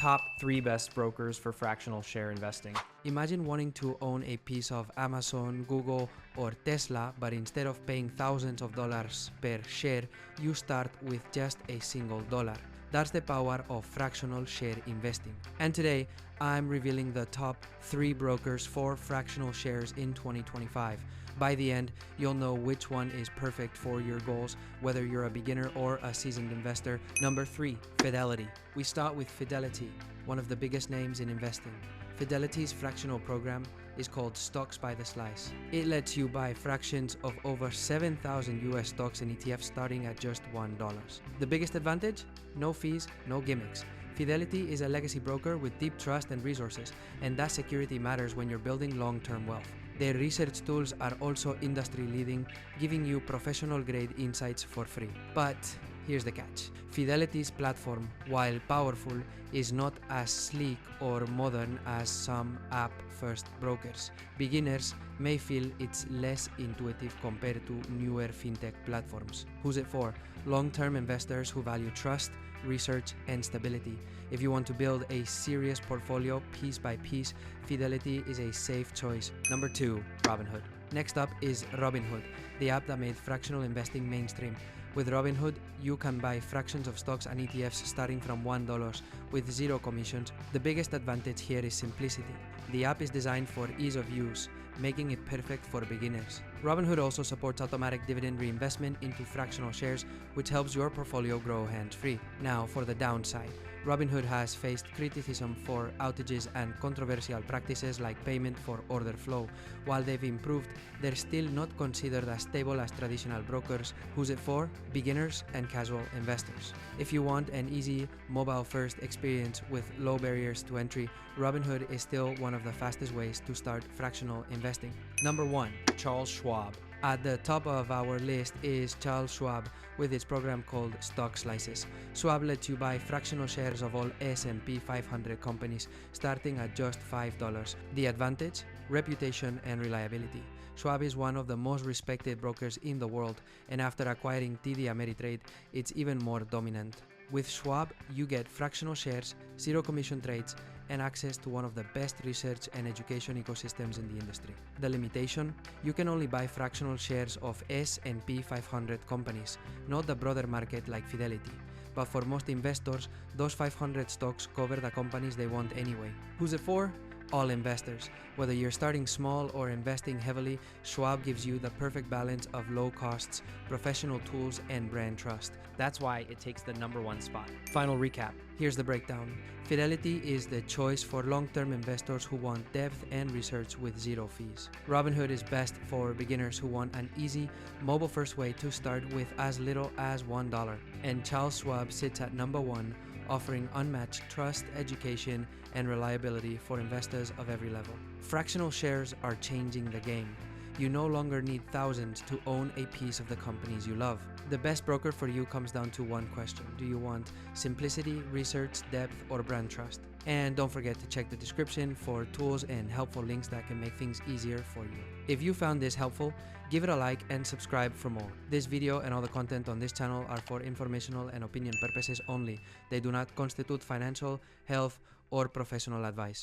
Top 3 best brokers for fractional share investing. Imagine wanting to own a piece of Amazon, Google, or Tesla, but instead of paying thousands of dollars per share, you start with just a single dollar. That's the power of fractional share investing. And today, I'm revealing the top 3 brokers for fractional shares in 2025. By the end, you'll know which one is perfect for your goals, whether you're a beginner or a seasoned investor. Number 3, Fidelity. We start with Fidelity, one of the biggest names in investing. Fidelity's fractional program is called Stocks by the Slice. It lets you buy fractions of over 7,000 US stocks and ETFs starting at just $1. The biggest advantage? No fees, no gimmicks. Fidelity is a legacy broker with deep trust and resources, and that security matters when you're building long-term wealth. Their research tools are also industry-leading, giving you professional-grade insights for free. But here's the catch. Fidelity's platform, while powerful, is not as sleek or modern as some app-first brokers. Beginners may feel it's less intuitive compared to newer fintech platforms. Who's it for? Long-term investors who value trust, research, and stability. If you want to build a serious portfolio piece by piece, Fidelity is a safe choice. Number 2, Robinhood. Next up is Robinhood, the app that made fractional investing mainstream. With Robinhood, you can buy fractions of stocks and ETFs starting from $1 with zero commissions. The biggest advantage here is simplicity. The app is designed for ease of use, making it perfect for beginners. Robinhood also supports automatic dividend reinvestment into fractional shares, which helps your portfolio grow hands-free. Now, for the downside. Robinhood has faced criticism for outages and controversial practices like payment for order flow. While they've improved, they're still not considered as stable as traditional brokers. Who's it for? Beginners and casual investors. If you want an easy, mobile-first experience with low barriers to entry, Robinhood is still one of the fastest ways to start fractional investing. Number 1, Charles Schwab. At the top of our list is Charles Schwab with its program called Stock Slices. Schwab lets you buy fractional shares of all S&P 500 companies starting at just $5. The advantage? Reputation and reliability. Schwab is one of the most respected brokers in the world, and after acquiring TD Ameritrade, it's even more dominant. With Schwab, you get fractional shares, zero commission trades, and access to one of the best research and education ecosystems in the industry. The limitation? You can only buy fractional shares of S&P 500 companies, not the broader market like Fidelity. But for most investors, those 500 stocks cover the companies they want anyway. Who's it for? All investors. Whether you're starting small or investing heavily, Schwab gives you the perfect balance of low costs, professional tools, and brand trust. That's why it takes the number 1 spot. Final recap. Here's the breakdown. Fidelity is the choice for long-term investors who want depth and research with zero fees. Robinhood is best for beginners who want an easy, mobile-first way to start with as little as $1. And Charles Schwab sits at number 1, offering unmatched trust, education, and reliability for investors of every level. Fractional shares are changing the game. You no longer need thousands to own a piece of the companies you love. The best broker for you comes down to one question. Do you want simplicity, research, depth, or brand trust? And don't forget to check the description for tools and helpful links that can make things easier for you. If you found this helpful, give it a like and subscribe for more. This video and all the content on this channel are for informational and opinion purposes only. They do not constitute financial, health, or professional advice.